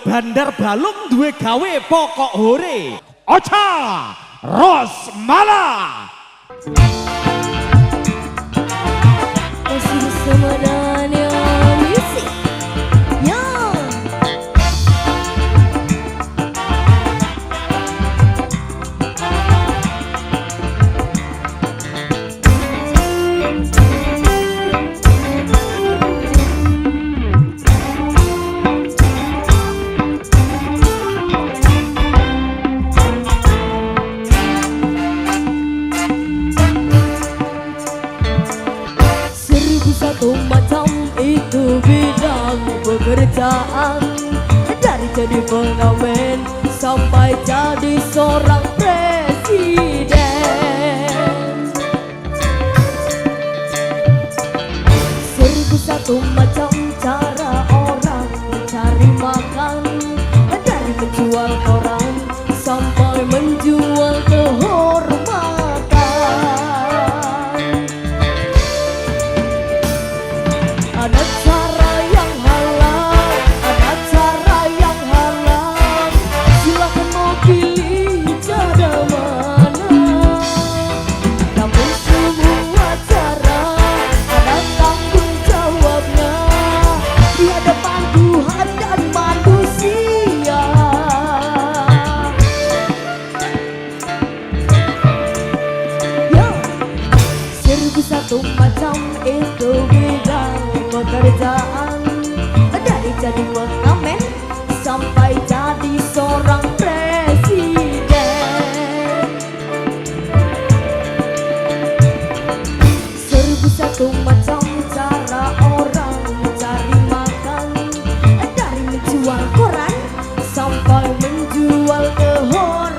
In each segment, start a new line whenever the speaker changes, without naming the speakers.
Bandar Balung duwe gawe pokok hore. Ocha Rosmala.
Masih bersama Daniel Music. Yo. Satu macam itu bidang pekerjaan, dari jadi pengamen sampai jadi seorang presiden. 1001 macam cara orang mencari makan, dari menjual koran sampai menjual kehormatan. Ada cara yang halal, ada cara yang haram. Silakan mau pilih cara mana. Namun semua cara ada tanggung jawabnya di hadapan Tuhan dan manusia. Yo, 1001 macam itu bidang pekerjaan, dari jadi pengamen sampai jadi seorang presiden. 1001 macam cara orang mencari makan, dari menjual koran sampai menjual kehormatan.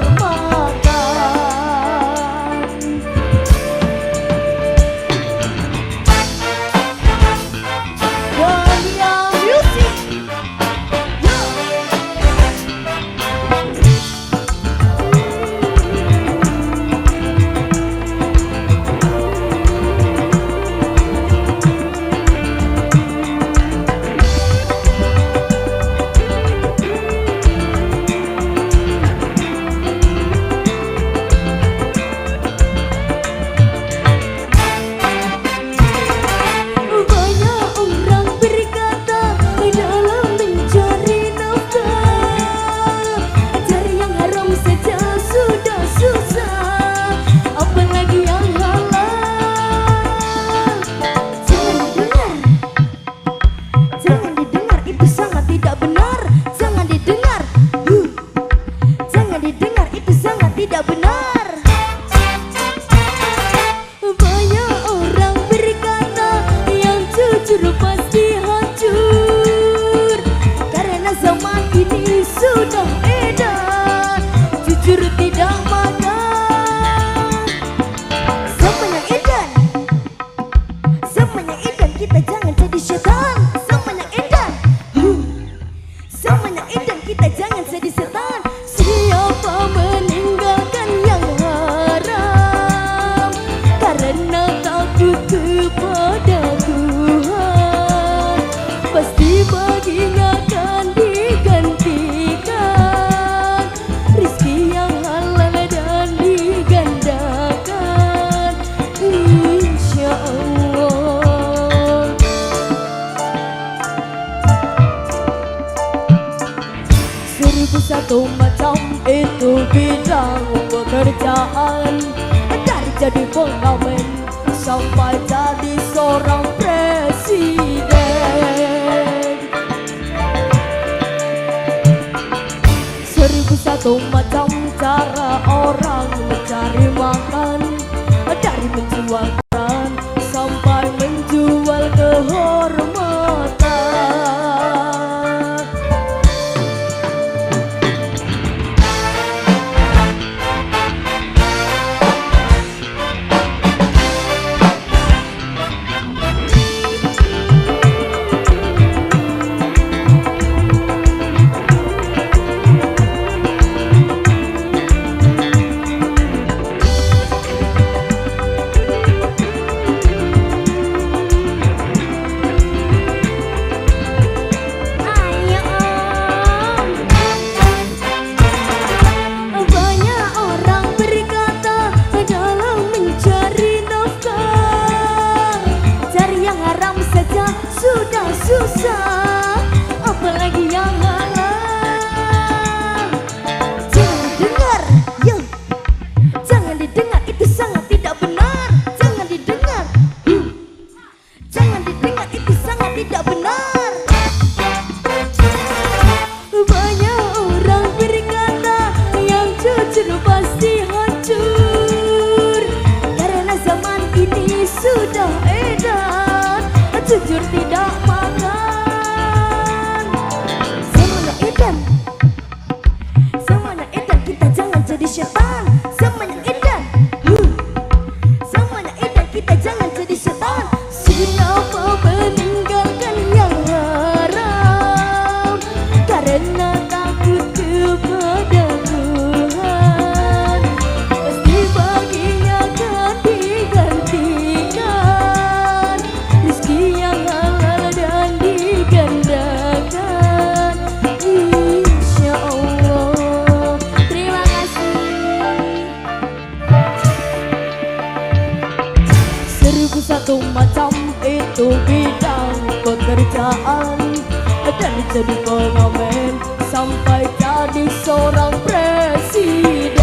Satu macam itu bidang pekerjaan, dari jadi pengamen sampai jadi seorang presiden. 1001 macam cara orang mencari makan, dari menjual koran sampai menjual kehormatan. Semuanya edan, kita jangan jadi setan. Semuanya edan, semuanya edan, kita jangan jadi setan. Siapa meninggalkan yang haram karena takut kepada Tuhan, pasti baginya akan digantikan rezeki yang halal dan digandakan, insya Allah. Terima kasih. 1001 macam itu bidang pekerjaan, dari jadi pengamen sampai jadi seorang presiden.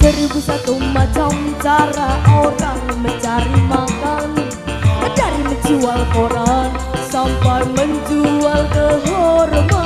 1001 macam cara orang mencari makan, dari menjual koran sampai menjual kehormatan.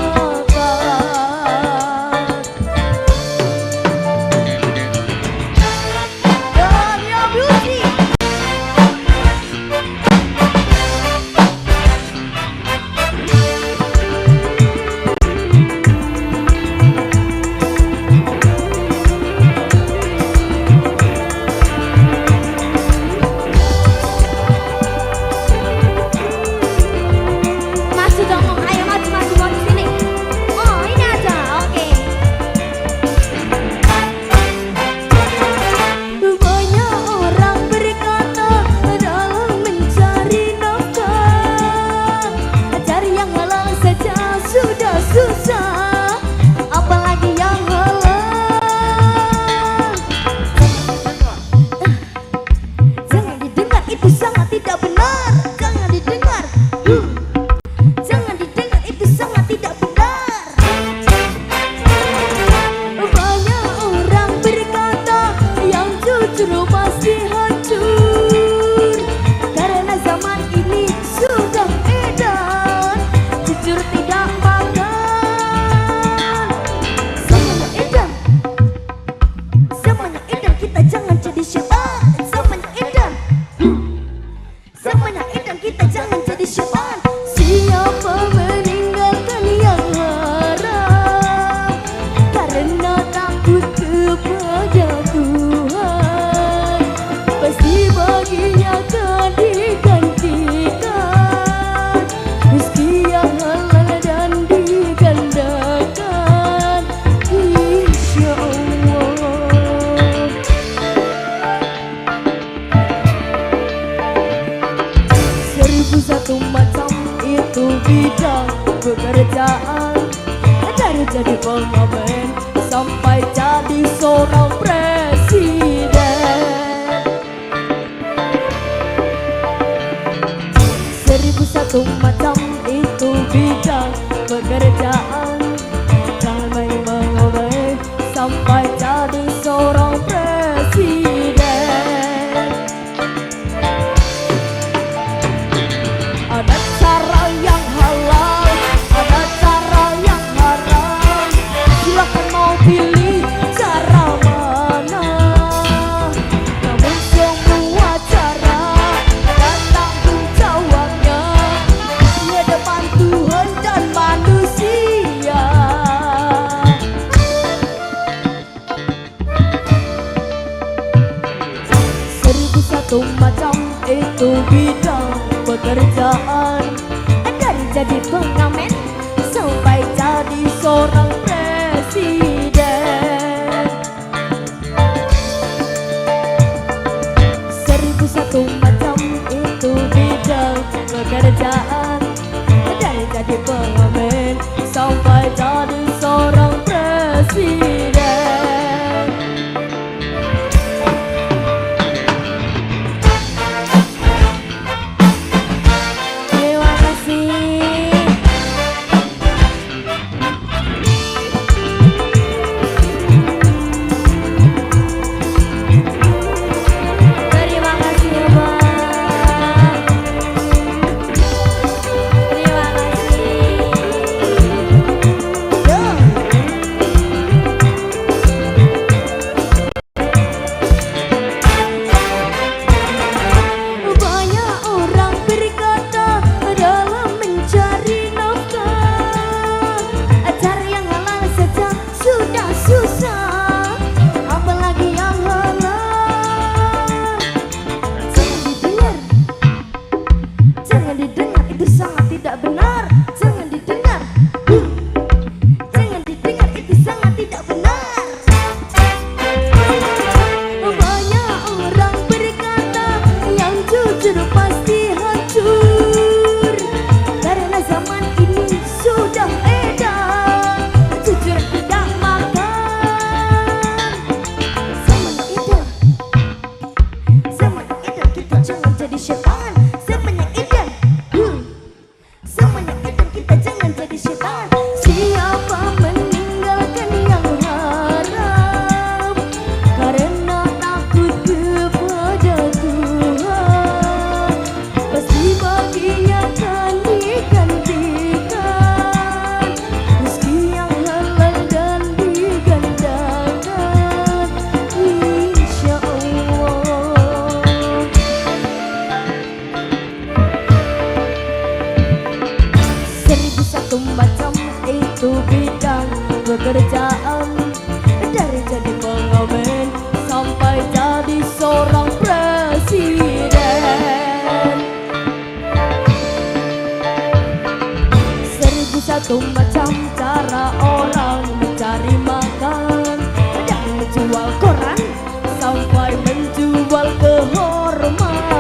Pekerjaan, dari jadi pengamen sampai jadi seorang presiden. 1001 macam itu bidang pekerjaan, dari pengamen sampai jadi seorang presiden. Ada cara yang halal, ada cara yang haram, silakan mau pilih cara mana. Namun semua cara ada tanggung jawabnya di hadapan Tuhan dan manusia. 1001 macam itu bidang pekerjaan, dari jadi pengamen sampai jadi seorang presiden. 1001 macam itu bidang pekerjaan, dari jadi pengamen sampai jadi seorang presiden. Terima kasih. Terima kasih ya Bang. Terima kasih. semuanya edan, kita jangan jadi setan. Siapa meninggalkan yang haram karena takut kepada Tuhan, pasti baginya akan digantikan rezeki yang halal dan digandakan, insya Allah. Seribu satu macam itu bidang pekerjaan, dari jadi pengamen sampai jadi seorang presiden. Seribu satu macam cara orang mencari makan, dari menjual koran sampai menjual kehormatan.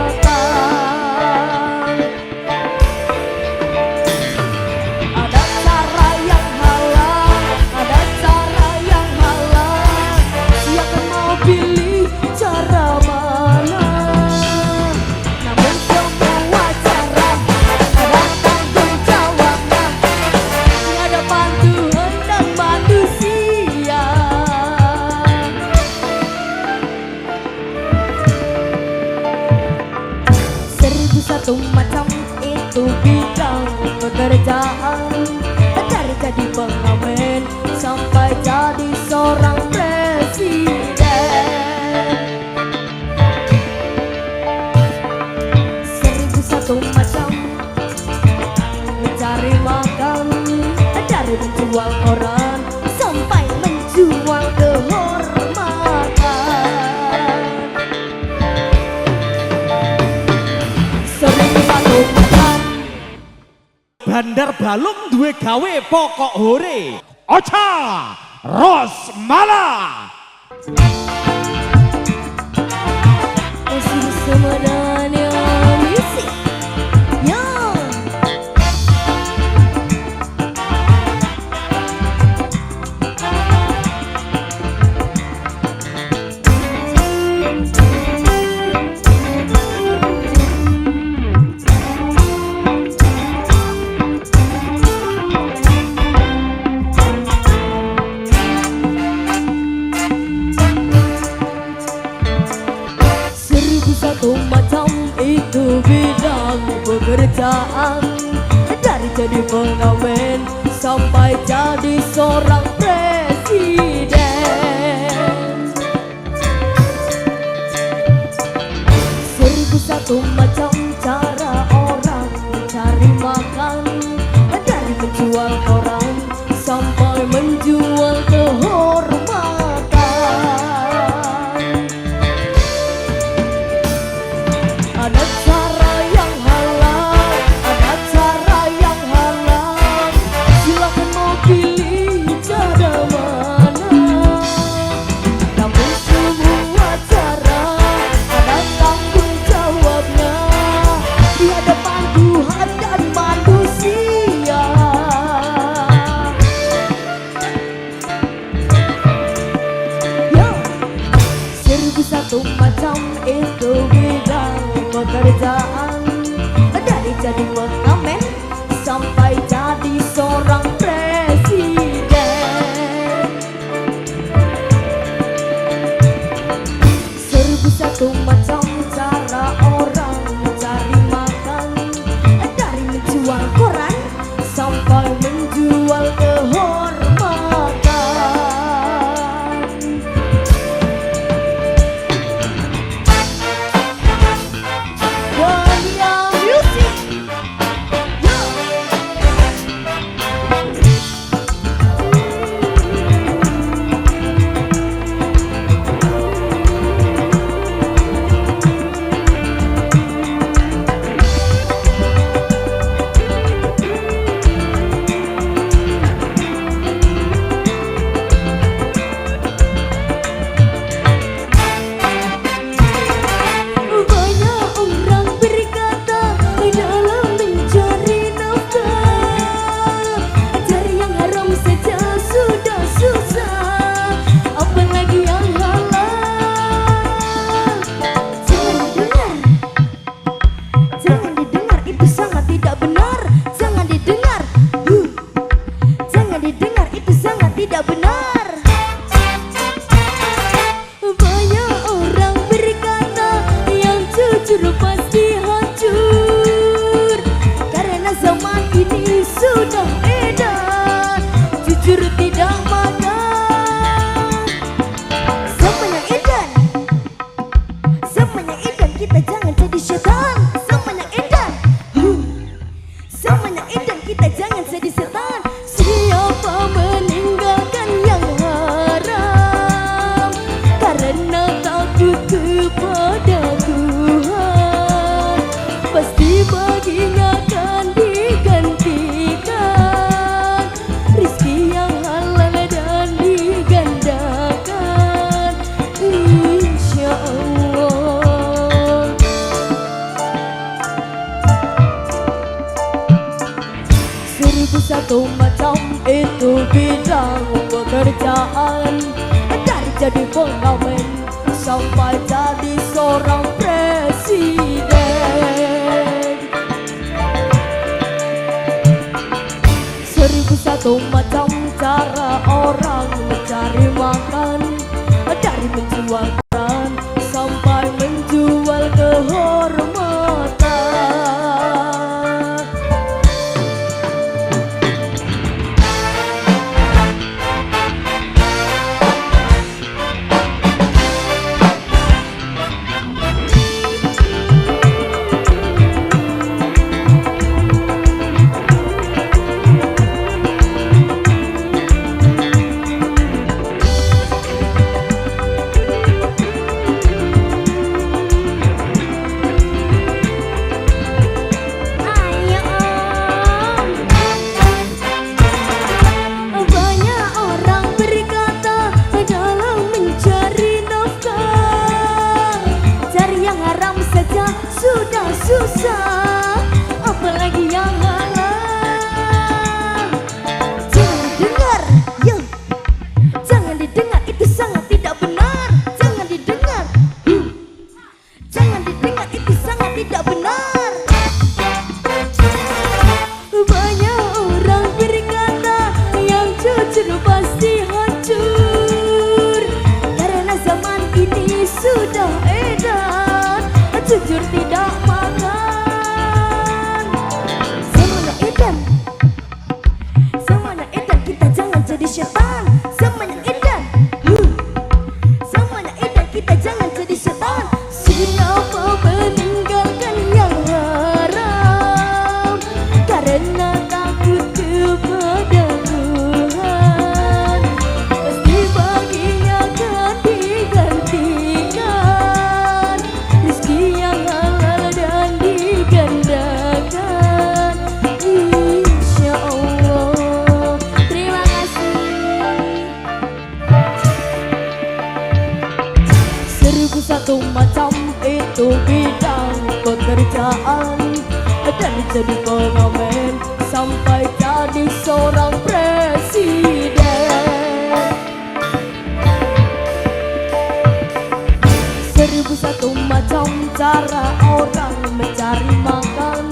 Ada cara yang halal, ada cara yang halal. Siapa mau pilih cara mana? Namun semua cara ada tanggung jawabnya di hadapan Tuhan dan manusia. Seribu satu macam itu bidang pekerjaan, dari jadi pengamen sampai jadi seorang presiden. Seribu satu macam mencari makan, dari menjual koran sampai menjual kehormatan. Seribu satu macam.
Bandar Balung duwe gawe pokok hore. Ocha Rosmala.
Masih sebenarnya misi ya. Seribu satu macam itu bidang pekerjaan, dari jadi pengamen sampai jadi seorang presiden. Seribu satu macam cara orang mencari makan, dari menjual koran sampai menjual kehormatan. Ada cara yang halal, ada cara yang halal. Silakan mau pilih cara mana. Namun semua cara ada tanggung jawabnya di hadapan Tuhan dan manusia. semuanya edan, kita jangan jadi setan. Siapa meninggalkan yang haram karena takut kepada Tuhan, pasti baginya akan digantikan rizki yang halal dan digandakan, insya Allah. 1001 macam itu bidang pekerjaan, dari jadi pengamen sampai jadi seorang presiden. 1001 macam cara orang mencari makan, dari menjual koran sampai menjual kehormatan. Sudah susah, apalagi yang halal. Jangan didengar, ya. Jangan didengar, itu sangat tidak benar. Jangan didengar, jangan didengar, itu sangat tidak benar. Banyak orang berkata yang jujur pasti hancur, karena zaman ini sudah edan jujur tidak makan. Semuanya edan, semuanya edan, kita jangan jadi setan. Semuanya edan, semuanya edan, kita jangan jadi setan. Siapa meninggalkan yang haram karena takut kepada Tuhan, pasti baginya akan digantikan rizki yang halal dan digandakan, insya Allah. Terima kasih. 1001 macam itu bidang pekerjaan, dari jadi pengamen sampai jadi seorang presiden. 1001 macam cara orang mencari makan,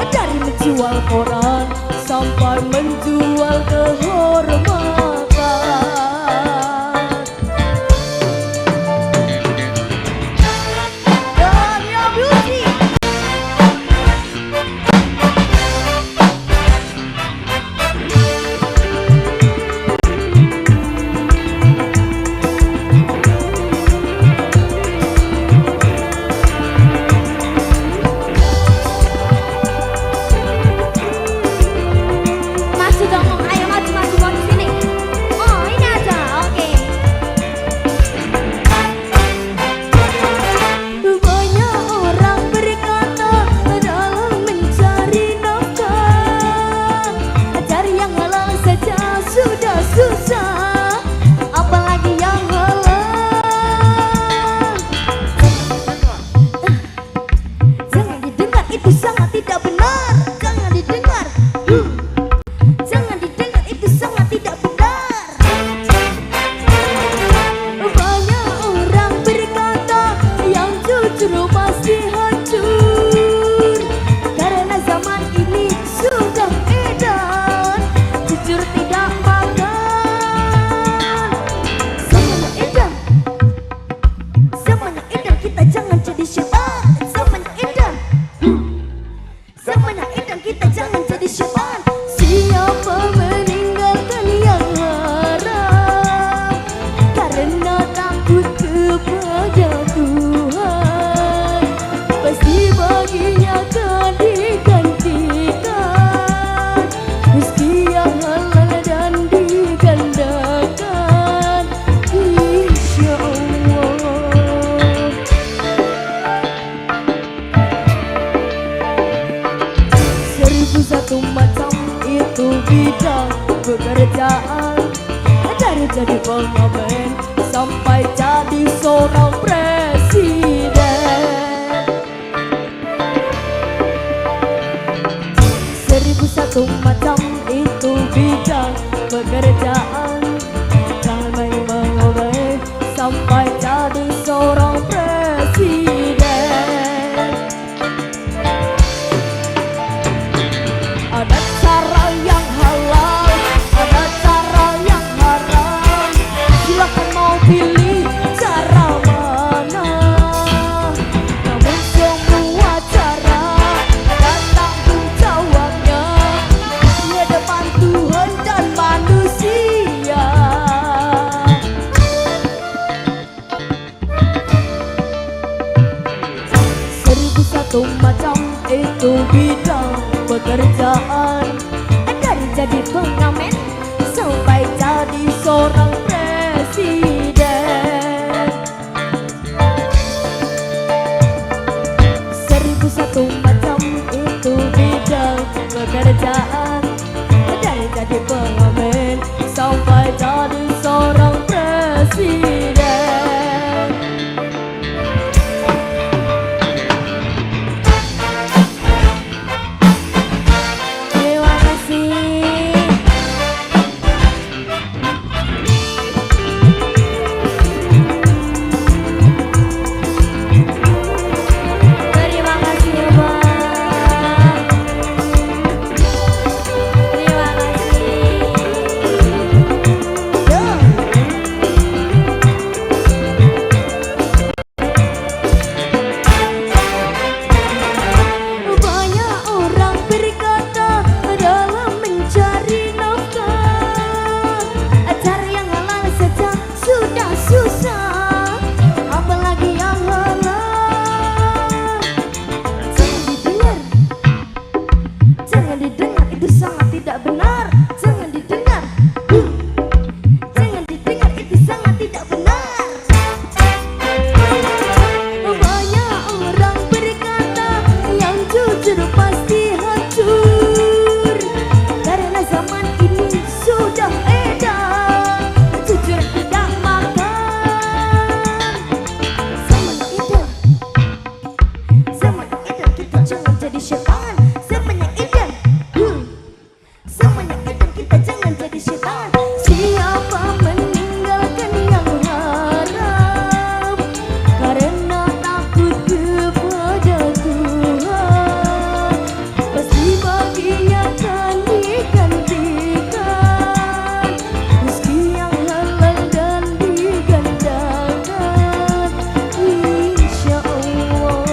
dari menjual koran sampai menjual kehormatan. Dunia beauty. Maju dong, ayo maju maju sini. Oh ini aja, oke. Banyak orang berkata dalam mencari nafkah, cari yang halal saja sudah susah, apalagi yang halal. Jangan didengar, itu sangat tidak benar. Jangan didengar. Jangan didengar, itu sangat tidak benar. Banyak orang berkata yang jujur pasti hancur, karena zaman ini sudah edan jujur tidak makan. Semuanya edan, semuanya edan, kita jangan jadi setan. Semuanya edan, semuanya edan, kita jangan jadi setan. Siapa meninggalkan yang haram karena takut kepada Tuhan, pasti baginya akan digantikan Seribu satu macam itu bidang pekerjaan, dari jadi pengamen sampai jadi seorang presiden. Seribu satu macam itu bidang pekerjaan, dari pengamen sampai jadi seorang presiden. Ada cara yang halal, ada cara yang haram. Silakan mau pilih cara mana. Namun semua cara ada tanggung jawabnya di hadapan Tuhan dan manusia. Seribu satu macam itu bidang pekerjaan, dari jadi pengamen sampai jadi seorang presiden. Seribu satu macam itu bidang pekerjaan, dari jadi pengamen sampai jadi seorang presiden. Terima kasih. Terima kasih ya Bang. Terima kasih. Yo. Banyak orang berkata dalam mencari nafkah, cari yang halal saja sudah susah, apalagi yang halal. Jangan didengar, itu sangat tidak benar. Jangan didengar, jangan didengar, itu sangat tidak benar. Banyak orang berkata yang jujur pasti hancur, karena zaman ini sudah edan jujur tidak makan. Zaman edan kita jangan jadi setan. Zaman yang edan, zaman yang edan kita jangan jadi setan. Siapa meninggalkan yang haram karena takut kepada Tuhan, pasti baginya akan digantikan rezeki yang halal dan digandakan, insya Allah.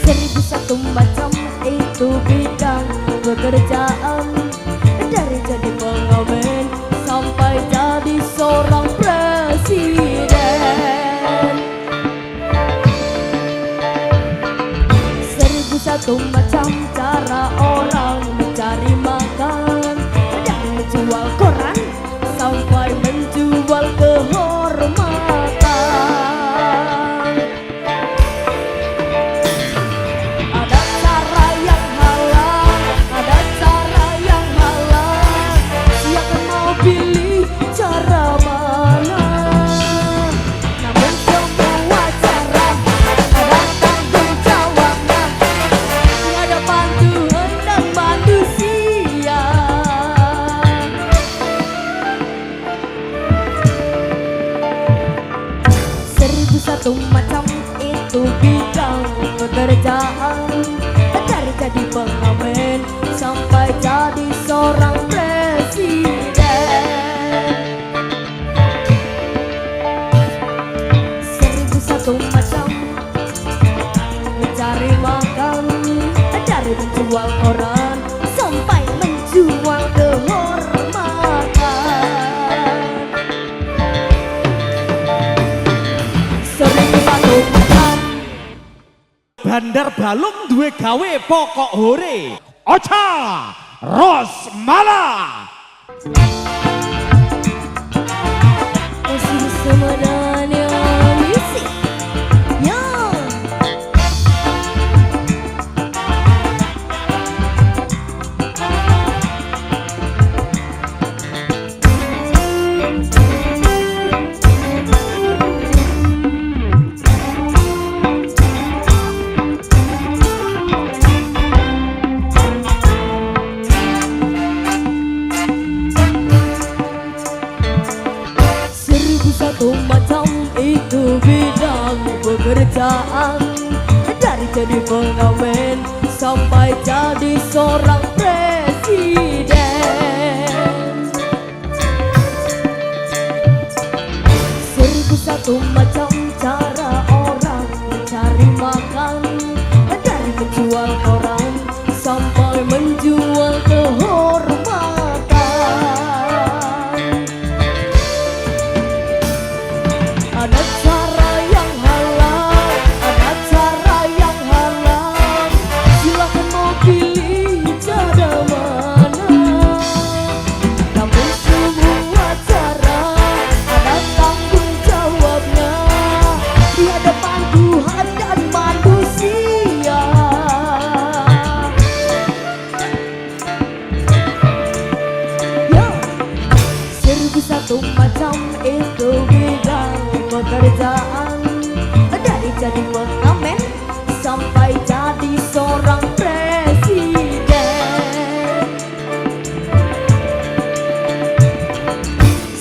Seribu satu macam itu bidang pekerjaan, dari jadi pengamen sampai jadi seorang presiden. Seribu satu macam cara orang mencari makan, dari menjual koran sampai menjual kehormatan. Ada cara yang halal, ada cara yang halal. Siapa mau pilih cara mana. Namun semua cara ada tanggung jawabnya di hadapan Tuhan dan manusia. Seribu satu macam itu bidang pekerjaan, dari jadi pengamen sampai jadi seorang presiden. Seribu satu macam mencari makan, dari menjual koran sampai menjual kehormatan. Seribu satu macam.
Bandar Balung duwe gawe pokok hore. Ocha Rosmala.
Masih semuanya misi. Yo. pekerjaan, dari jadi pengamen sampai jadi seorang presiden. 1001 macam cara orang mencari makan, dari menjual koran sampai menjual kehormatan. Ada cara yang halal, ada cara yang haram. Silakan mau pilih cara mana. Namun semua cara ada tanggung jawabnya di hadapan Tuhan dan manusia. Ya, 1001 macam itu bidang pekerjaan, dari jadi pengamen sampai jadi seorang presiden.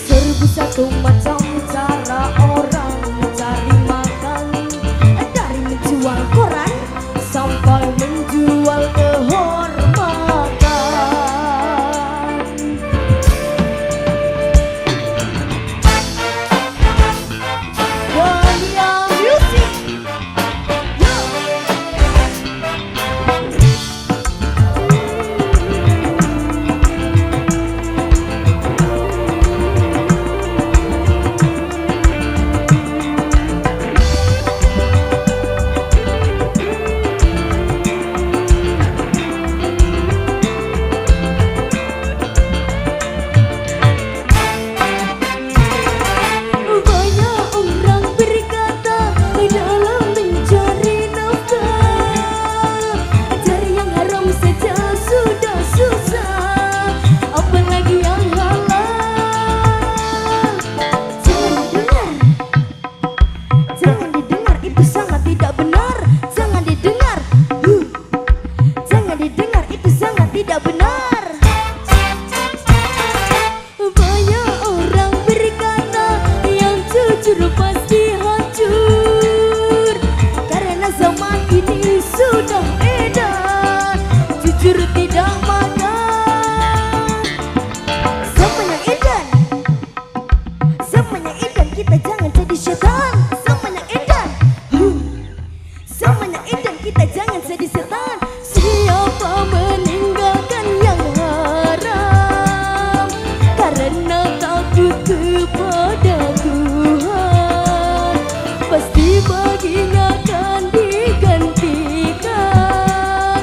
1001 macam cara orang mencari makan, dari menjual koran sampai menjual kehormatan. Goyang musik, yo. Banyak orang berkata dalam mencari nafkah, cari yang haram saja sudah susah, apalagi yang halal. Jangan didengar, itu sangat tidak benar. Jangan didengar, jangan didengar, itu sangat tidak benar. Banyak orang berkata yang jujur pasti hancur, karena zaman ini sudah edan jujur tidak makan. Zaman yang edan, zaman yang edan, kita jangan jadi setan. Zaman yang edan, zaman yang edan, kita jangan jadi setan. Siapa meninggalkan yang haram karena takut kepada Tuhan, pasti baginya akan digantikan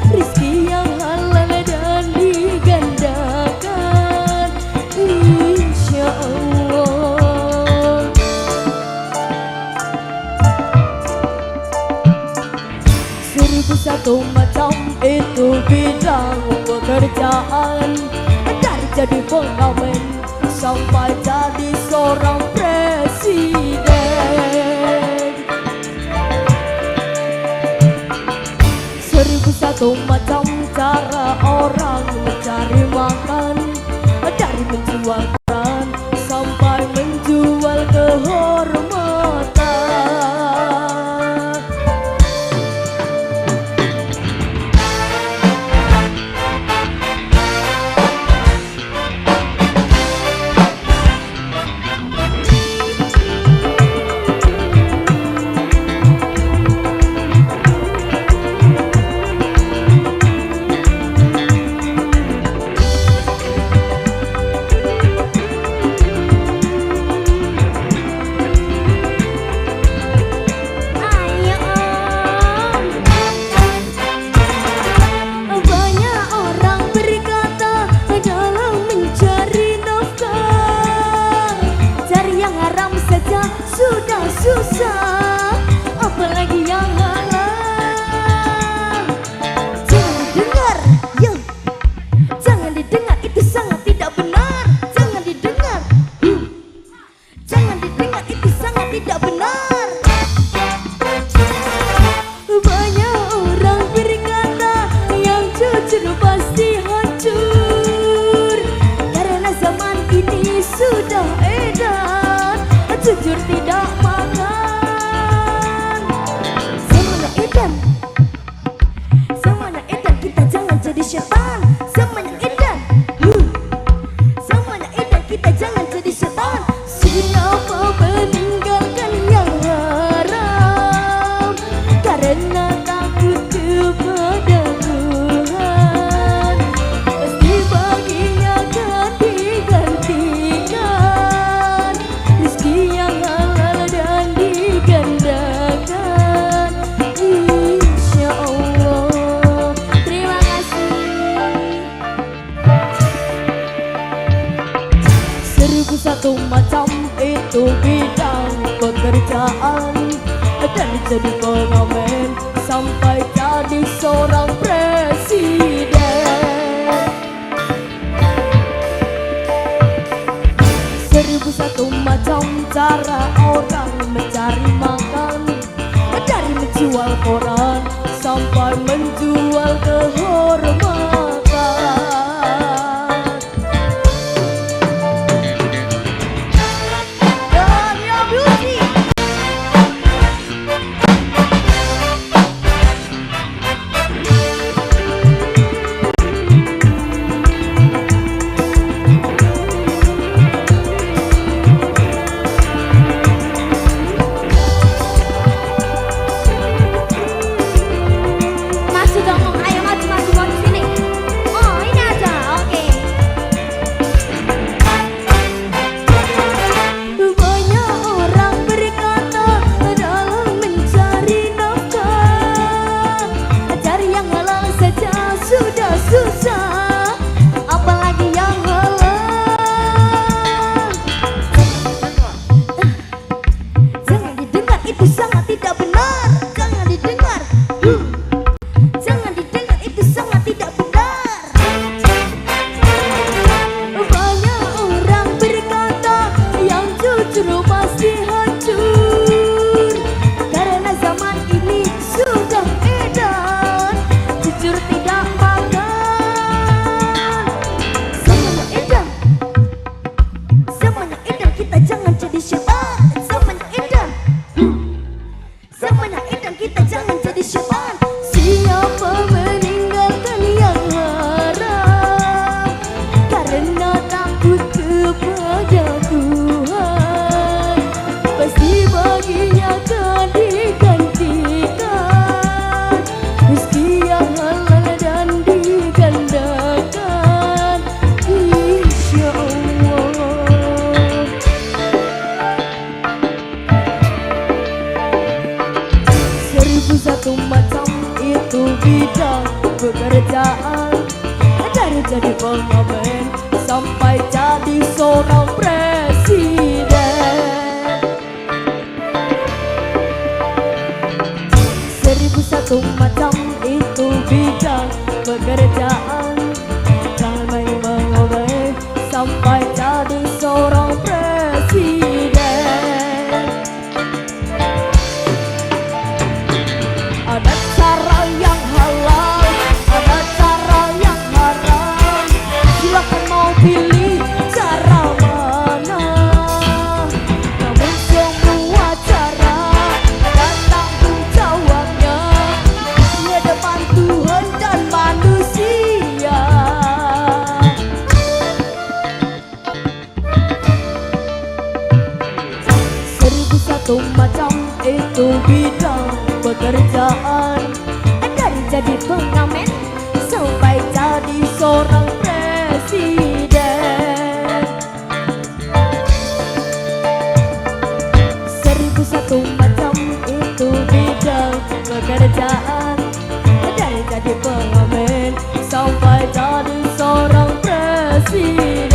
rezeki yang halal dan digandakan, insya Allah. 1001 macam itu bidang pekerjaan, dari jadi pengamen sampai jadi seorang presiden. 1001 macam cara orang mencari makan, dari menjual koran sampai menjual kehormatan. pengamen sampai jadi seorang presiden. 1001 macam cara orang mencari makan, dari menjual koran sampai menjual kehormatan. Satu macam itu bidang pekerjaan, dari jadi pengamen sampai jadi seorang presiden. 1001 macam itu bidang pekerjaan, dari pengamen sampai jadi seorang presiden. Ada cara yang halal, ada cara yang haram. Silakan mau pilih cara mana. Namun semua cara ada tanggung jawabnya di hadapan Tuhan dan manusia. 1001 macam itu bidang pekerjaan, dari jadi pengamen sampai jadi seorang presiden. 1001 macam itu bidang pekerjaan, dari jadi pengamen sampai jadi seorang presiden.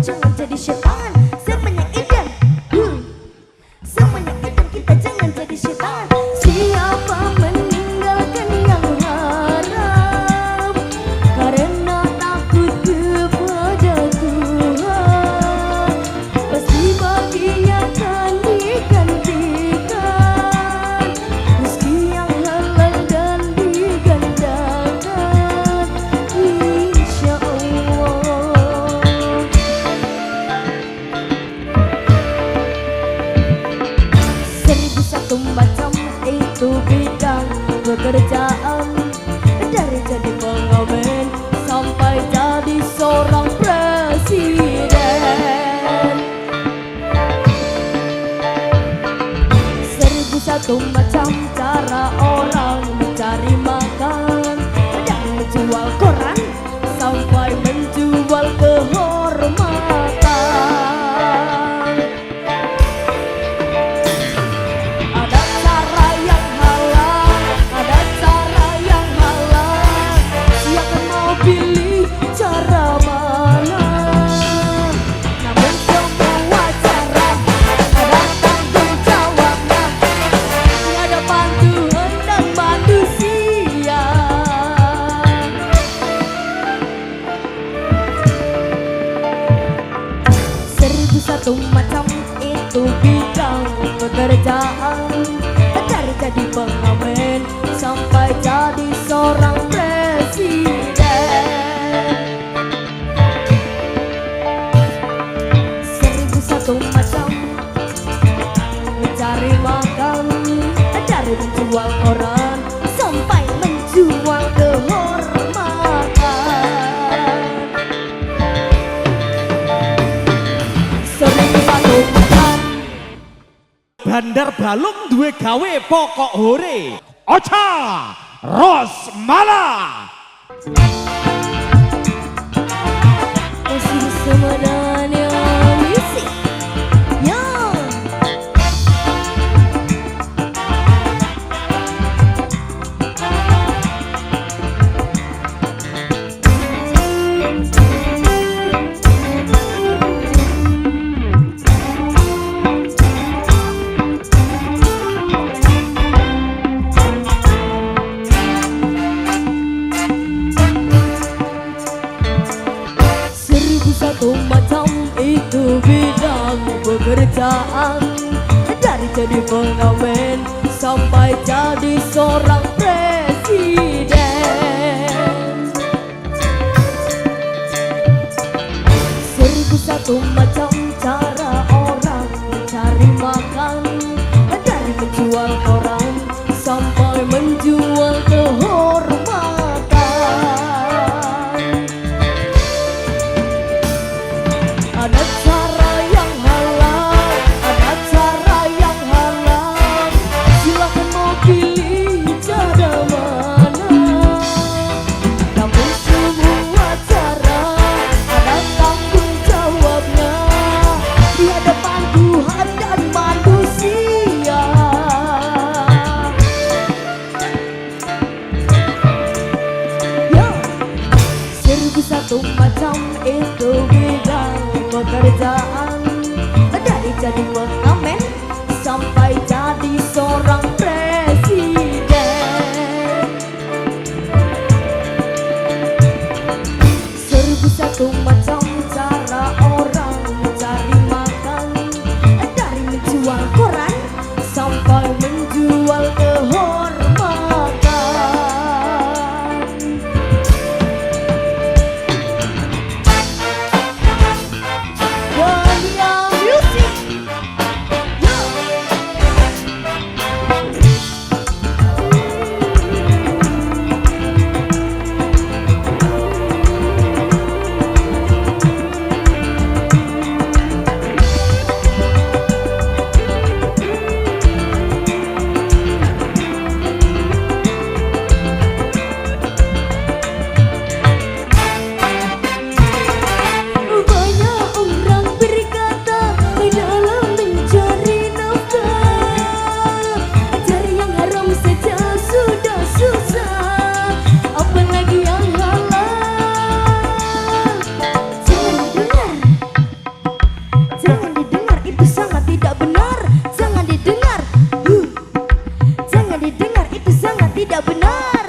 Jangan jadi setan, semuanya indah. pekerjaan, dari jadi pengamen sampai jadi seorang presiden. 1001 macam cara orang mencari makan, dari menjual koran sampai menjual kehormatan. Ada cara yang halal, ada cara yang halal. Siapa mau pilih cara mana? Namun semua cara ada tanggung jawabnya di hadapan Tuhan dan manusia. 1001 macam itu bidang pekerjaan, dari jadi pengamen sampai jadi seorang presiden. 1001 macam mencari makan, dari menjual koran sampai menjual kehormatan. 1001 macam
Bandar Balung duwe gawe pokok hore. Ocha Rosmala.
masih sebenarnya misi. Yo. Satu macam itu bidang pekerjaan, dari jadi pengamen sampai jadi seorang presiden. 1001 macam cara orang mencari makan, dari menjual koran sampai menjual kehormatan. Ada cara yang halal, ada cara yang halal. Silakan mau pilih cara mana. Namun semua cara ada tanggung jawabnya di hadapan Tuhan dan manusia. Yo, 1001 macam itu bidang pekerjaan, dari jadi pengamen sampai jadi seorang presiden. 1001 macam cara orang mencari makan, dari menjual koran sampai menjual kehormatan. Dunia musik. Yo. Banyak orang berkata dalam mencari nafkah, cari yang haram saja sudah susah, apalagi yang halal. Jangan didengar, itu sangat tidak benar. Jangan didengar, jangan didengar, itu sangat tidak benar.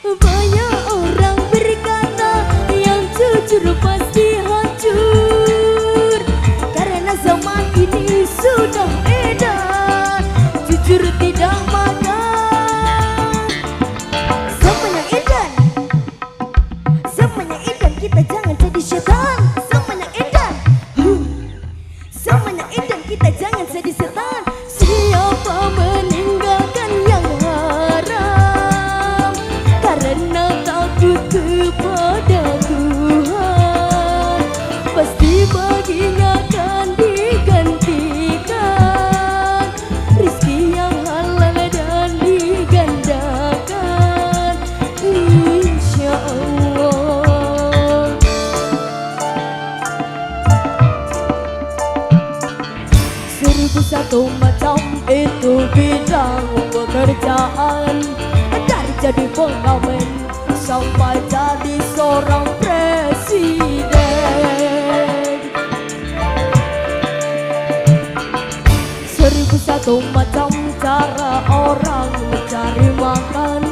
Banyak orang berkata yang jujur pasti hancur, karena zaman ini sudah edan jujur tidak makan. Zaman yang edan, zaman yang edan, kita jangan jadi setan. Zaman yang edan, zaman yang edan, kita jangan jadi setan. Siapa meninggalkan baginya kan digantikan rezeki yang halal dan digandakan insya Allah. Seribu satu macam itu bidang pekerjaan, dari jadi pengamen sampai jadi seorang presiden. Seribu satu macam cara orang mencari makan,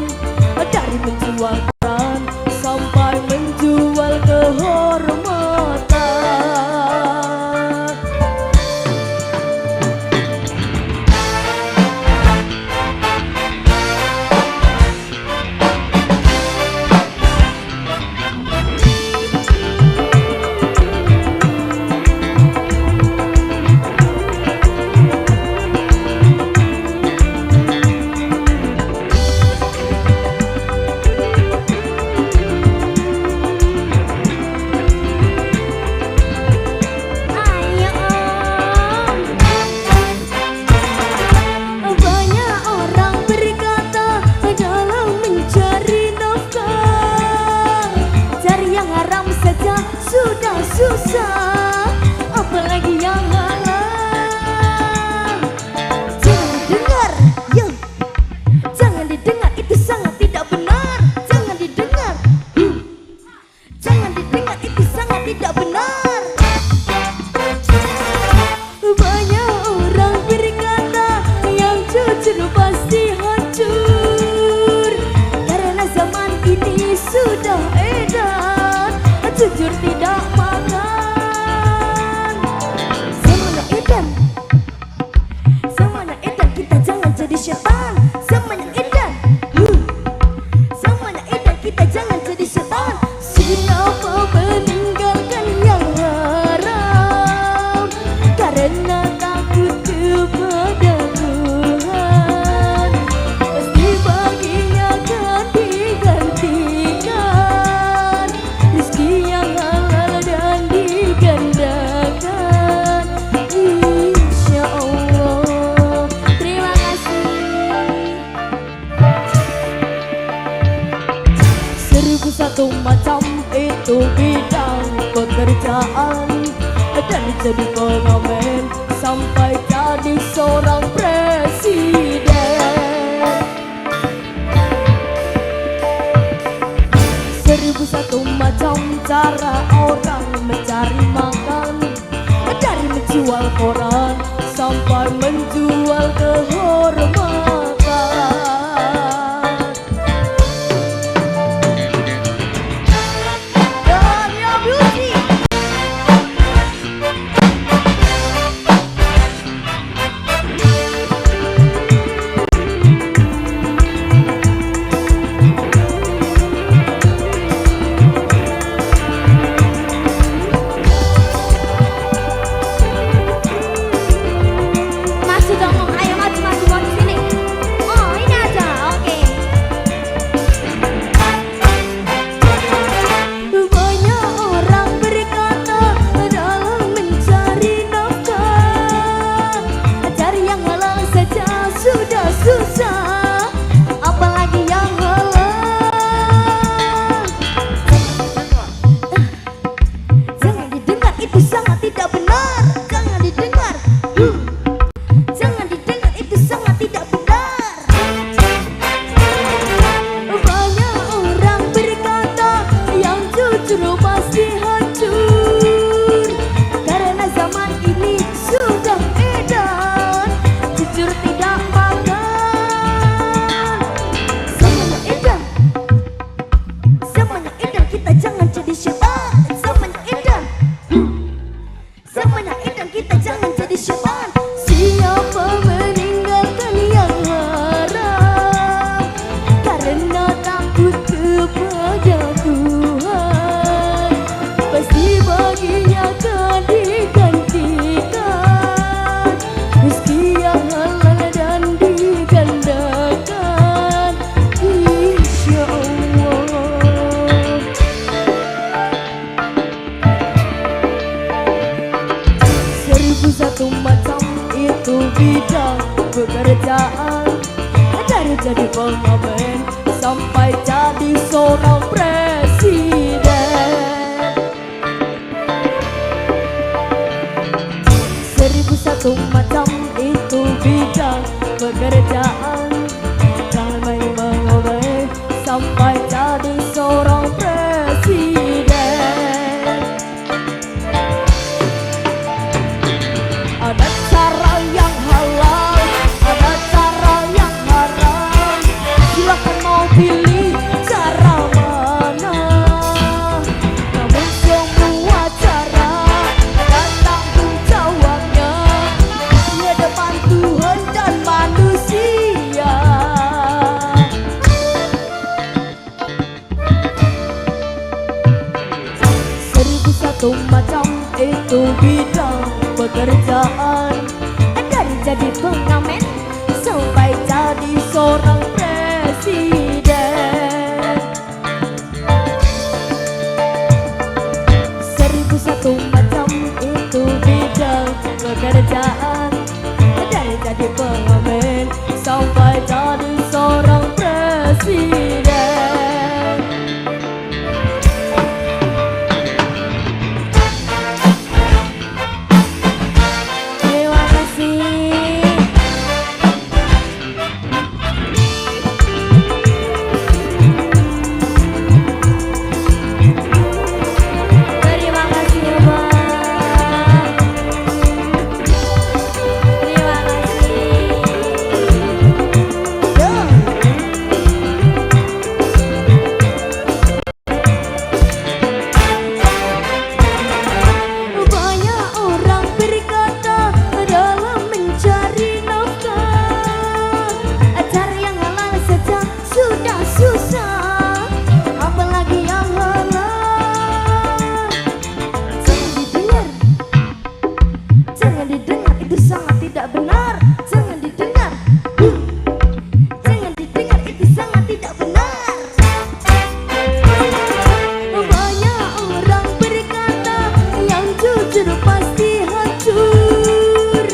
dari menjual peran sampai menjual kehormatan. Sudah susah, apalagi yang halal. Jangan didengar, yo. Jangan didengar, itu sangat tidak benar. Jangan didengar, jangan didengar, itu sangat tidak benar. Banyak orang berkata yang jujur pasti hancur, karena zaman ini sudah edan jujur tidak makan. Semuanya edan, semuanya edan, kita jangan jadi setan. Semuanya edan, semuanya edan, kita jangan jadi setan. Siapa meninggalkan yang haram karena takut kepada Tuhan, pasti baginya akan digantikan rezeki yang halal dan digandakan insya Allah. Terima kasih. Seribu satu macam itu bidang pekerjaan, dari jadi pengamen sampai jadi seorang presiden. Seribu satu macam cara orang mencari makan, dari menjual koran sampai menjual kehormatan. Dunia Beauty. bidang pekerjaan, dari jadi pengamen sampai jadi seorang presiden. 1001 macam itu bidang pekerjaan, jangan main mengamen sampai jadi seorang presiden. Ada cara yang halal, ada cara yang haram, silakan mau pilih cara mana. Namun semua cara ada tanggung jawabnya di hadapan Tuhan dan manusia. 1001 macam itu bidang pekerjaan, dari jadi pengamen sampai jadi seorang presiden. 1001 macam itu bidang pekerjaan, dari jadi pengamen sampai jadi seorang presiden. Terima kasih. Terima kasih ya Bang. Terima kasih. Banyak orang berkata dalam mencari nafkah, cari yang halal saja sudah susah, apalagi yang halal. Jangan didengar, itu sangat tidak benar. Jangan didengar, jangan didengar, itu sangat tidak benar. Banyak orang berkata yang jujur pasti hancur,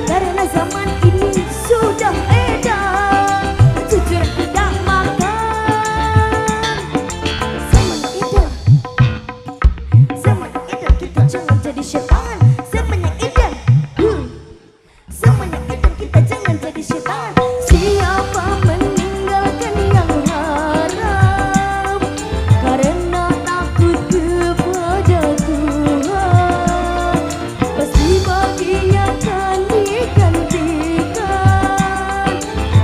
karena zaman ini sudah edan jujur tidak makan. Zaman edan kita jangan jadi setan. Zaman yang edan, zaman yang edan kita jangan jadi setan. Siapa meninggalkan yang haram karena takut kepada Tuhan, pasti bahagia akan digantikan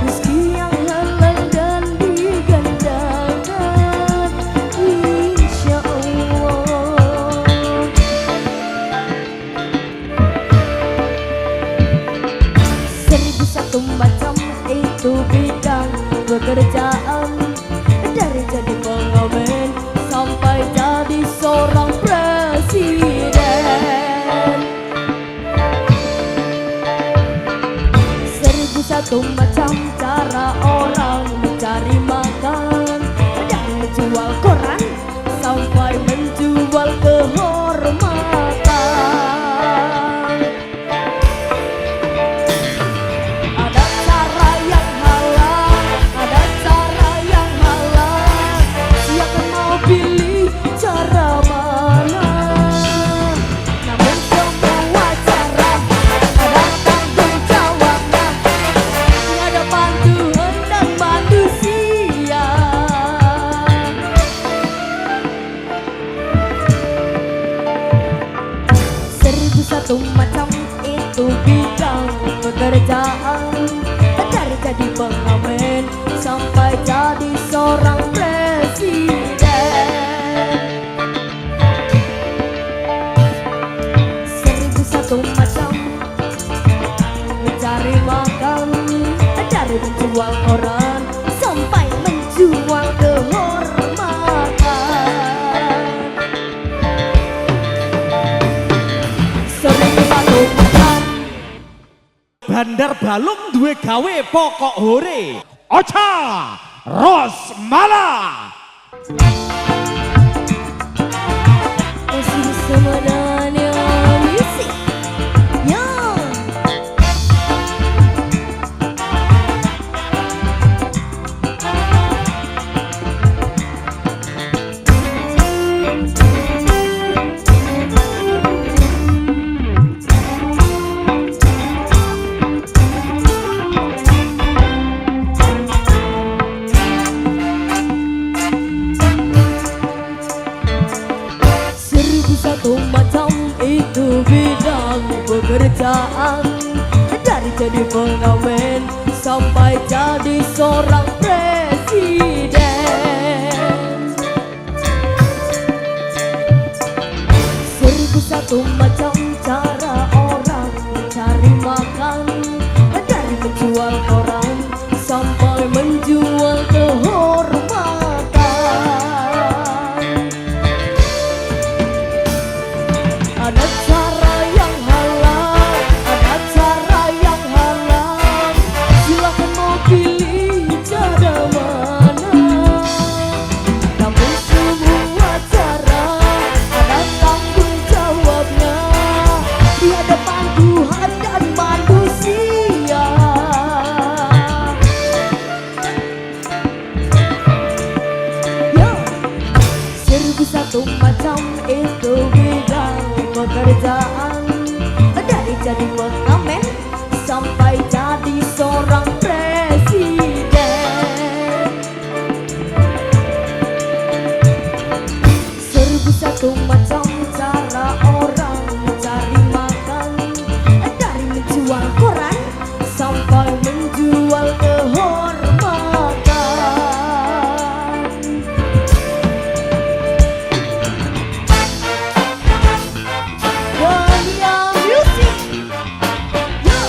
rezeki yang halal dan digandakan, insya Allah. 1001 macam itu bidang pekerjaan, dari jadi pengamen sampai jadi seorang presiden. 1001 macam cara orang mencari makan, dari menjual koran sampai menjual kehormatan. Ada cara yang halal, ada cara yang halal, siapa mau pilih cara mana. Namun semua cara ada tanggung jawabnya di hadapan Tuhan dan manusia. 1001 macam itu bidang pekerjaan, dari jadi pengamen sampai jadi seorang presiden. 1001 macam mencari makan, dari menjual koran sampai menjual kehormatan. 1001 macam
Bandar Balung duwe gawe pokok hore. Ocha Rosmala.
Masih sebenarnya musik. Yo. pekerjaan, dari jadi pengamen sampai jadi seorang presiden. 1001 macam cara orang mencari makan, dari menjual koran sampai menjual kehormatan. Ada cara yang halal, ada cara yang haram, silakan mau pilih cara mana. Namun semua cara ada tanggung jawabnya di hadapan Tuhan dan manusia. Yo, 1001 macam itu bidang pekerjaan, dari jadi pengamen sampai jadi seorang presiden. 1001 macam cara orang mencari makan, dari menjual koran sampai menjual kehormatan. Dunia musik, yo.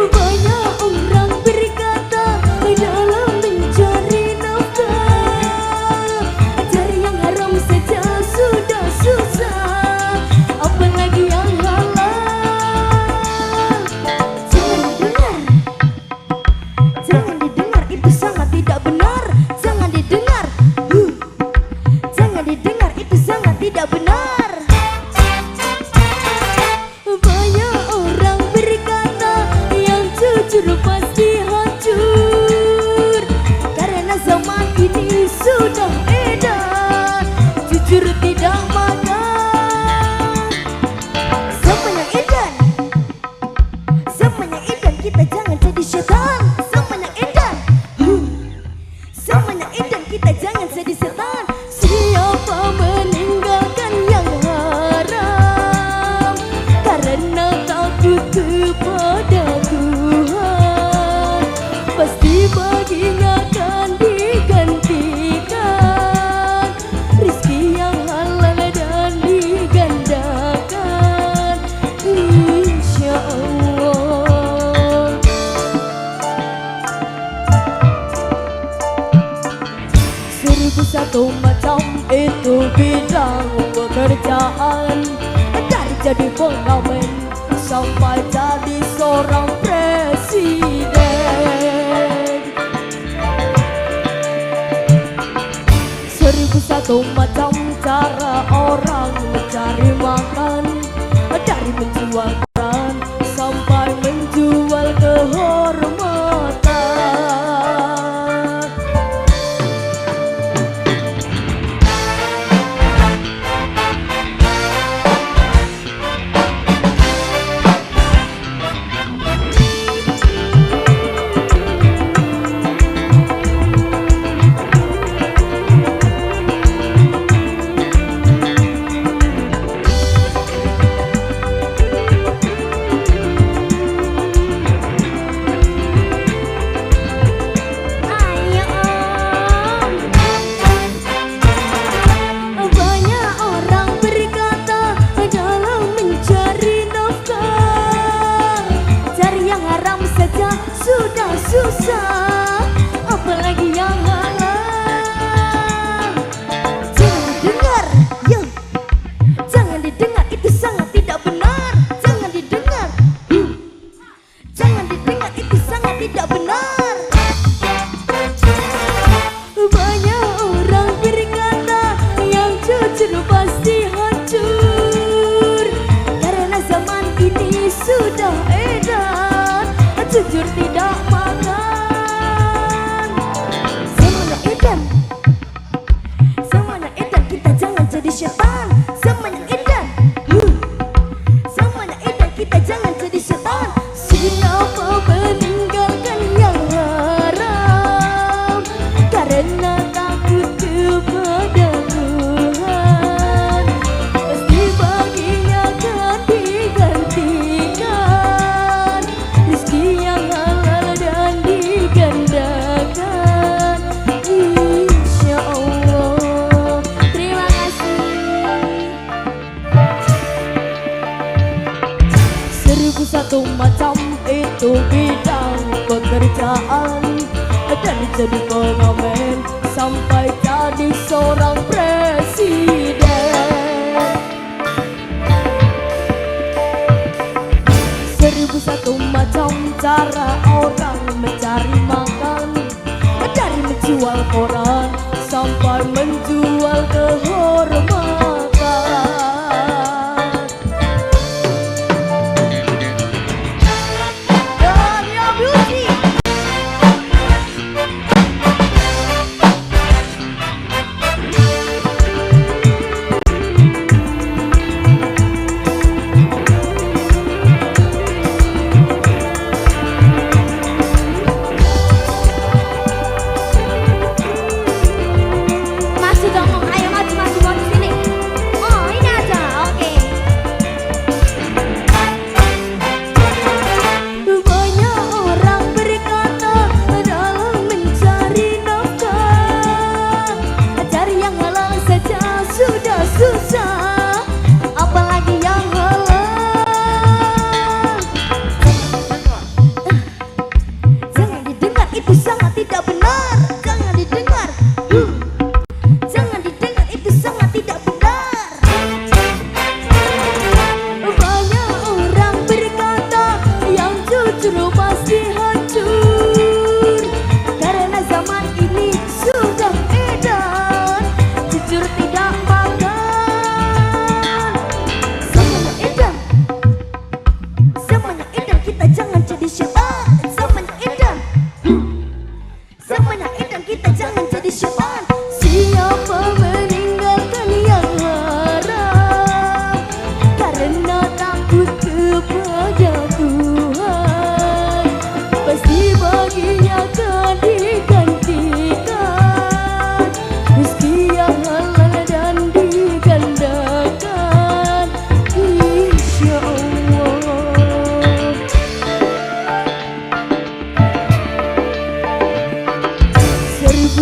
Banyak orang berkata dalam mencari nafkah, cari yang haram saja sudah susah, apalagi yang halal. Jangan didengar, itu sangat tidak benar. Jangan didengar, jangan didengar, itu sangat tidak benar. Banyak orang berkata yang jujur pasti hancur, karena zaman ini sudah edan jujur tidak makan. Zaman yang edan, zaman yang edan, kita jangan jadi setan. Zaman yang edan, zaman yang edan, kita jangan jadi setan. Siapa meninggalkan yang haram karena takut kepada Tuhan, pasti baginya akan digantikan rizki yang halal dan digandakan, insya Allah. 1001 macam itu bidang pekerjaan, dari jadi pengamen sampai jadi seorang presiden. 1001 macam cara orang mencari makan, dari menjual koran sampai menjual kehormatan. dan jadi pengamen sampai jadi seorang presiden. 1001 macam cara orang mencari makan, dari menjual koran sampai menjual kehormatan.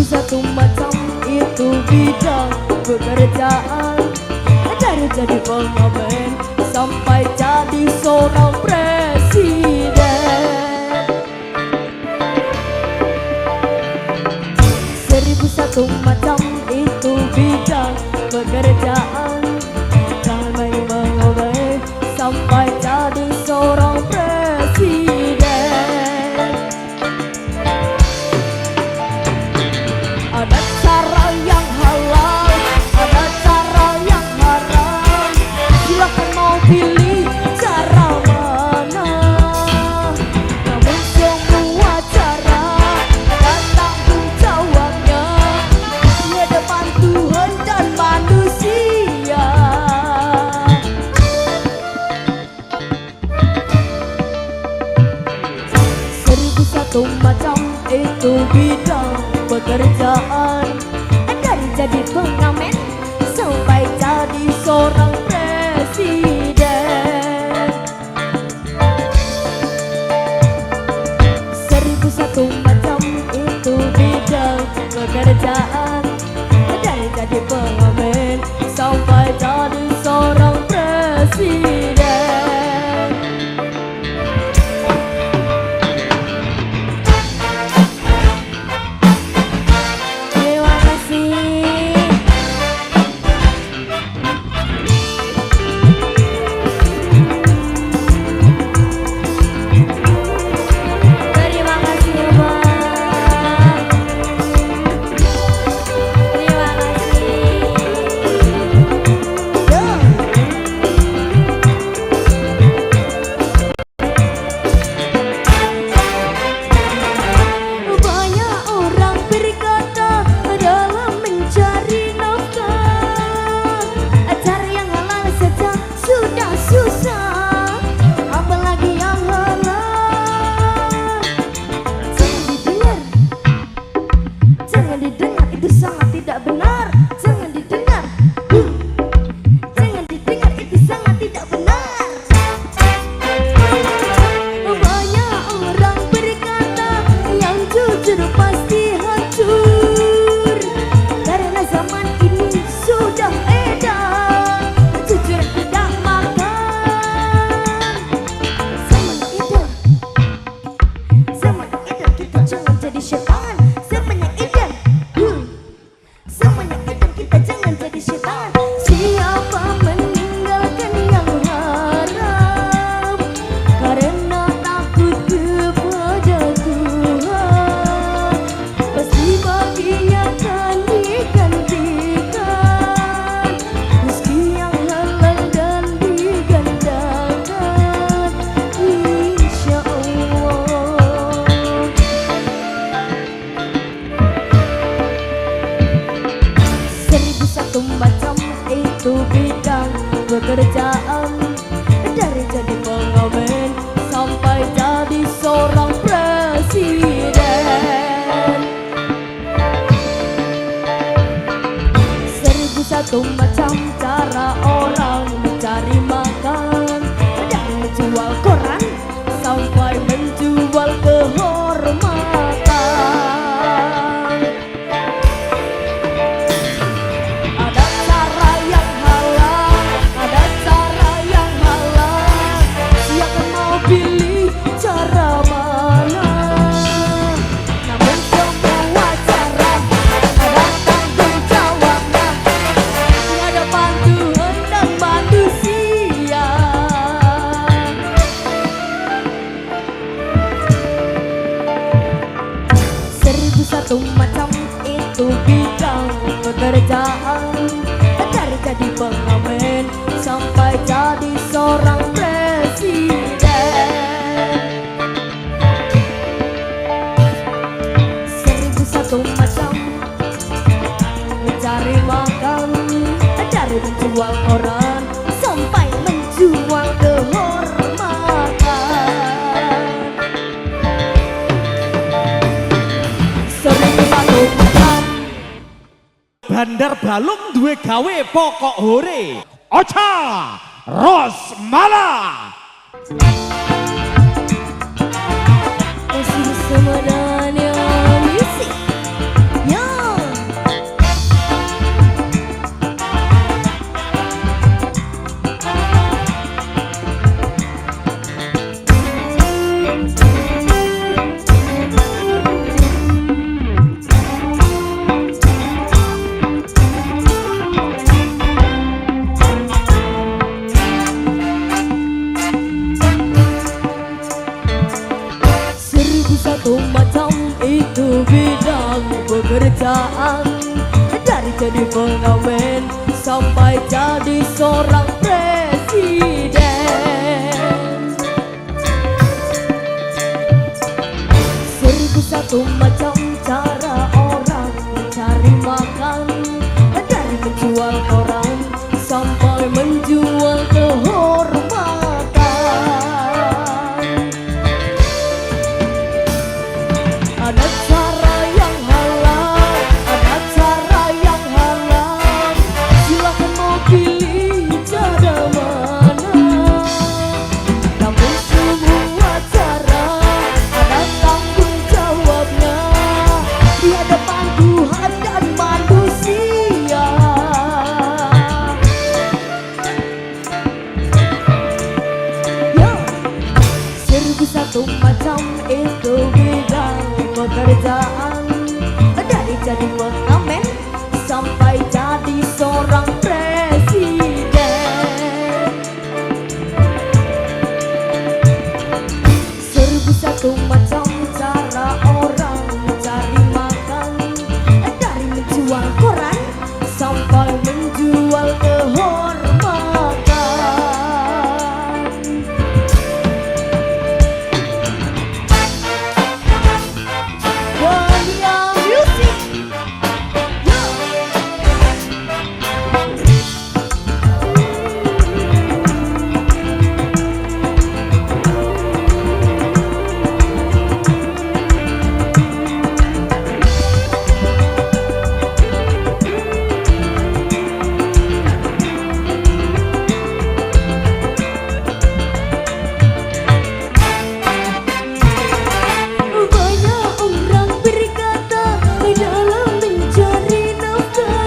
Satu macam itu bidang pekerjaan, dari jadi pengamen sampai jadi seorang presiden. 1001 macam itu bidang pekerjaan, dari pengamen sampai jadi seorang presiden. Ada cara yang halal, ada cara yang haram. Silakan mau pilih cara mana. Namun semua cara ada tanggung jawabnya di hadapan Tuhan dan manusia. 1001 macam itu bidang pekerjaan, dari jadi pengamen sampai jadi seorang presiden. 1001 macam itu bidang pekerjaan, dari jadi pengamen sampai jadi seorang presiden. satu macam itu bidang pekerjaan. Dari jadi pengamen sampai jadi seorang presiden. 1001 macam cara orang mencari makan. Dari menjual koran sampai menjual kehormatan. Ada cara yang halal, ada cara yang halal. Siapa mau pilih cara mana? Namun semua cara ada tanggung jawabnya di hadapan Tuhan dan manusia. 1001 macam itu bidang pekerjaan. Dari jadi pengamen sampai jadi seorang presiden. 1001 macam mencari makan. Dari menjual koran sampai menjual kehormatan. 1001 macam
Bandar Balung duwe gawe pokok hore. Ocha Rosmala.
masih sebenarnya musik. Yo. Satu macam itu bidang pekerjaan. Dari jadi pengamen sampai jadi seorang presiden. 1001 macam cara orang mencari makan. Dari menjual koran sampai menjual kehormatan. Ada cara yang halal, ada cara yang halal. Silakan mau pilih cara mana. Namun semua cara ada tanggung jawabnya di hadapan Tuhan dan manusia. Yo, 1001 macam itu bidang pekerjaan. Dari jadi pengamen sampai jadi seorang presiden. 1001 macam cara orang mencari makan. Dari menjual koran sampai menjual kehormatan. Wahia Music. Yo. Banyak orang berkata dalam mencari nafkah,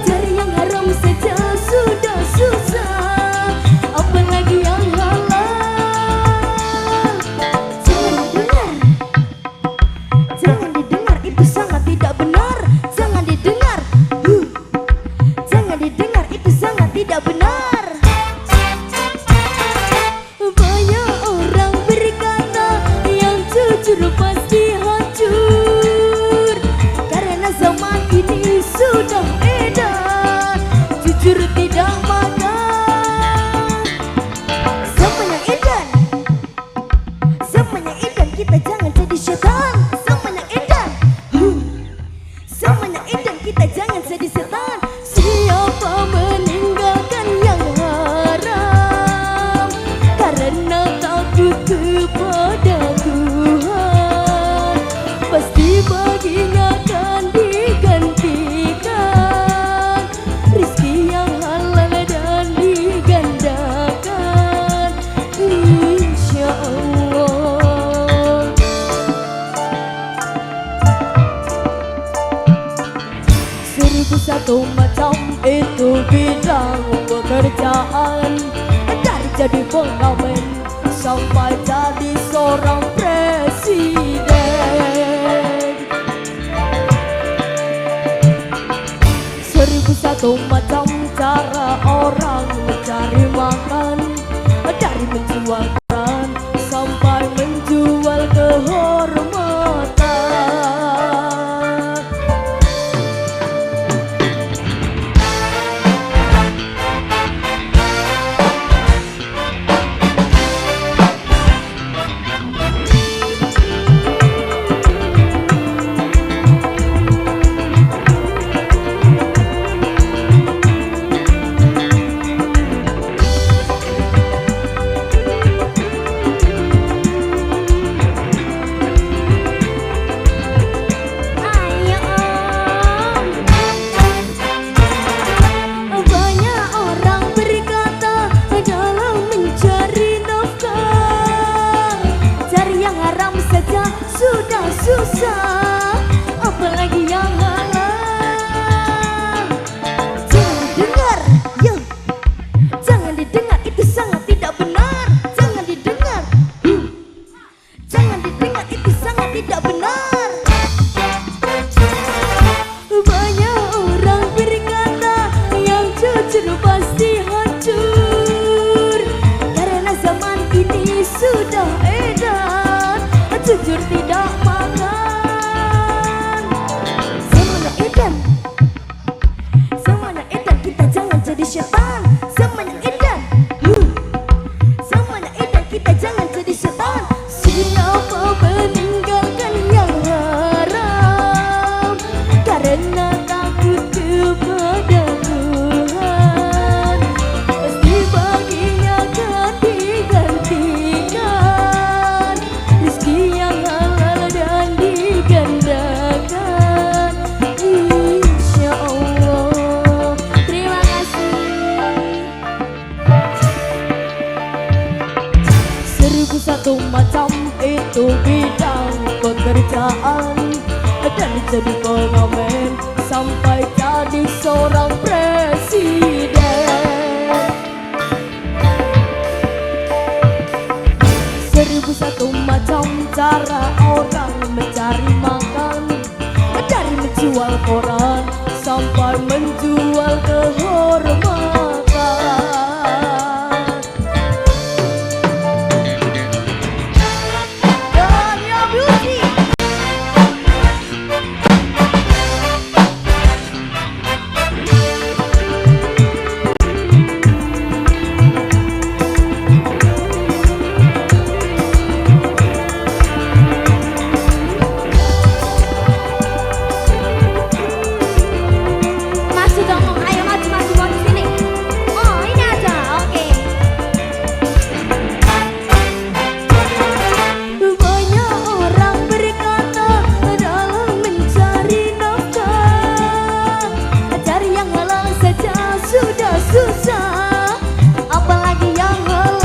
cari yang haram saja sudah susah, apalagi yang halal. Jangan didengar, itu sangat tidak benar. Jangan didengar, jangan didengar, itu sangat tidak benar. Banyak orang berkata yang jujur pasti hancur, karena zaman ini sudah edan jujur tidak makan. Zaman yang edan, zaman yang edan, kita jangan jadi setan. Zaman yang edan, zaman yang edan, kita jangan jadi setan. baginya akan digantikan rezeki yang halal dan digandakan insya Allah. Seribu satu macam itu bidang pekerjaan, dari jadi pengamen sampai jadi seorang presiden. Seribu satu macam cara orang mencari makan, dari menjual peran sampai menjual kehormatan. Sudah susah, apalagi yang halal. Jangan didengar, yo. Jangan didengar, itu sangat tidak benar. Jangan didengar, jangan didengar, itu sangat tidak benar. Banyak orang berkata yang jujur pasti hancur, karena zaman ini sudah edan jujur tidak makan. Semuanya edan, kita jangan jadi setan. Semuanya edan, semuanya edan, kita jangan jadi setan. Siapa meninggalkan yang haram karena takut kepada Tuhan, pasti baginya akan digantikan rezeki yang halal dan digandakan insya Allah. Terima kasih. Seribu satu macam itu bidang pekerjaan, dari jadi pengamen sampai jadi seorang presiden. Seribu satu macam cara orang mencari makan, dari menjual koran sampai menjual kehormatan. Dunia beauty. Maju dong, ayo maju sini. Oh ini aja, oke. Banyak orang berkata dalam mencari nafkah, cari yang halal saja sudah susah, apalagi yang halal.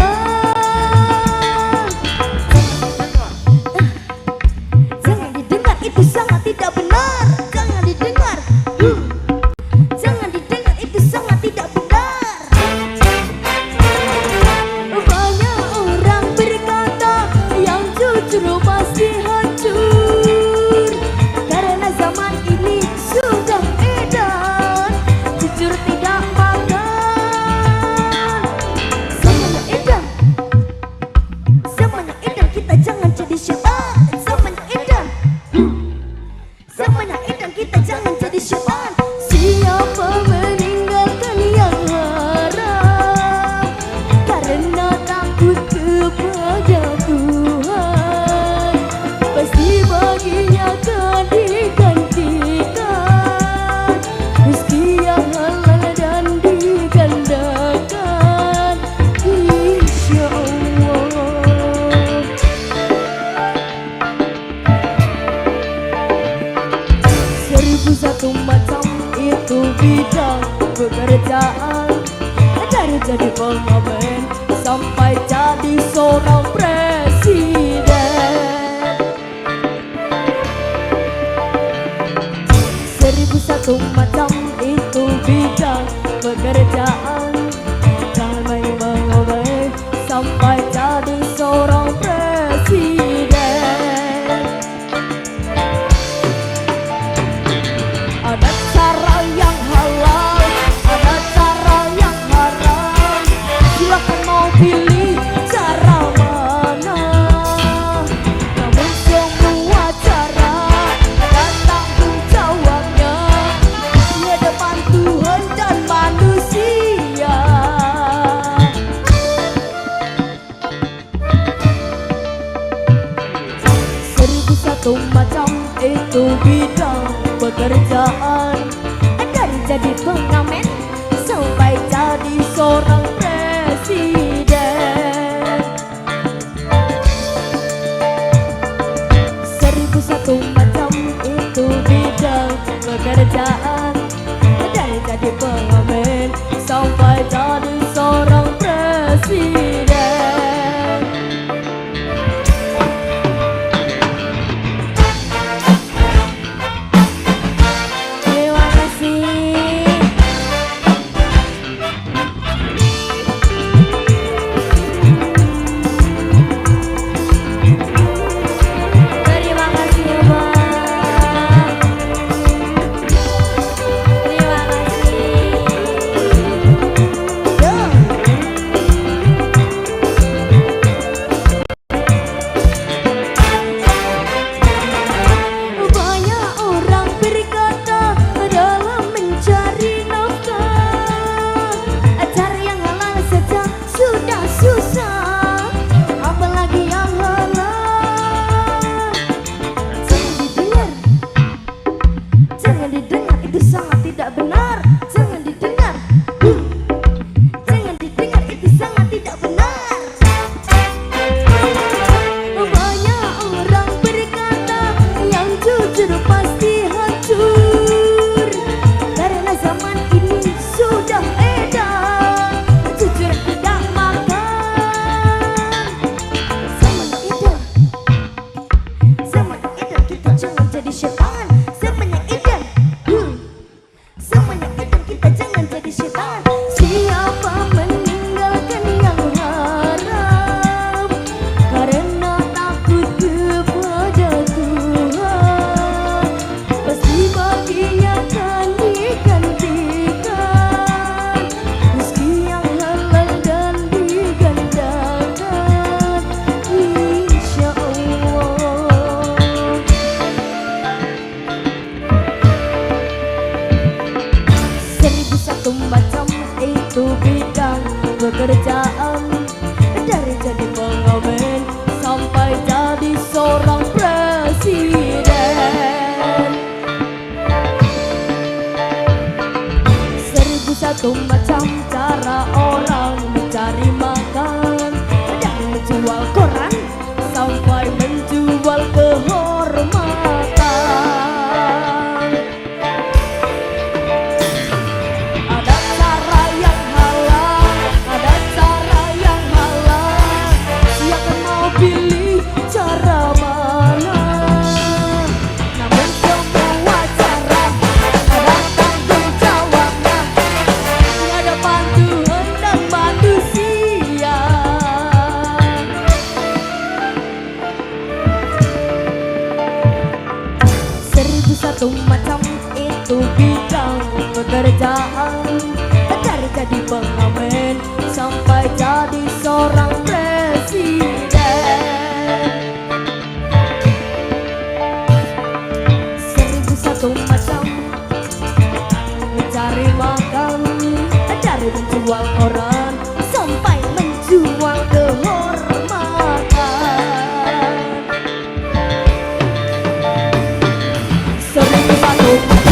Jangan didengar, itu sangat tidak benar. Jangan didengar, jangan didengar, itu sangat tidak benar. Banyak orang berkata yang jujur pasti hancur, karena zaman ini sudah edan jujur tidak makan. Semuanya edan, semuanya edan, kita jangan jadi setan. Semuanya edan, semuanya edan, kita jangan jadi setan. Siapa meninggalkan yang haram karena takut kepada Tuhan, pasti baginya akan digantikan rezeki yang halal dan digandakan insya Allah. 1.001 macam itu bidang pekerjaan, dari jadi pengamen sampai jadi seorang presiden. 1.001 macam itu bidang pekerjaan, jangan main mengamen sampai jadi seorang presiden. Ada cara yang halal, ada cara yang haram, silakan mau pilih cara mana. Namun semua cara ada tanggung jawabnya di hadapan Tuhan dan manusia. 1.001 macam itu bidang pekerjaan, dari jadi pengamen sampai jadi seorang presiden. 1.001 macam itu bidang pekerjaan, dari jadi pengamen sampai jadi seorang presiden. Terima kasih. Terima kasih Bang. Terima kasih. Yo. Banyak orang berkata dalam mencari nafkah, cari yang halal saja sudah susah, apalagi yang halal. Jangan didengar, itu sangat tidak benar. Jangan didengar, jangan didengar, itu sangat tidak benar. Banyak orang berkata yang jujur pasti hancur, karena zaman ini sudah edan jujur tidak makan. Zaman edan kita jangan jadi setan. Zaman yang edan, zaman yang edan kita jangan jadi setan. Siapa meninggalkan yang haram karena takut kepada Tuhan, pasti baginya akan digantikan rezeki yang halal dan digandakan, insya Allah. 1.001 macam itu bidang pekerjaan, dari jadi pengamen sampai jadi seorang presiden. 1.001 macam cara orang mencari makan, dari menjual koran sampai menjual kehormatan. Ada cara yang halal, ada cara yang halal, silakan mau pilih cara mana. Namun semua cara ada tanggung jawabnya di hadapan Tuhan dan manusia. 1.001 macam itu bidang pekerjaan, dari jadi pengamen sampai jadi seorang presiden. 1.001 macam mencari makan, dari menjual koran sampai menjual kehormatan. 1.001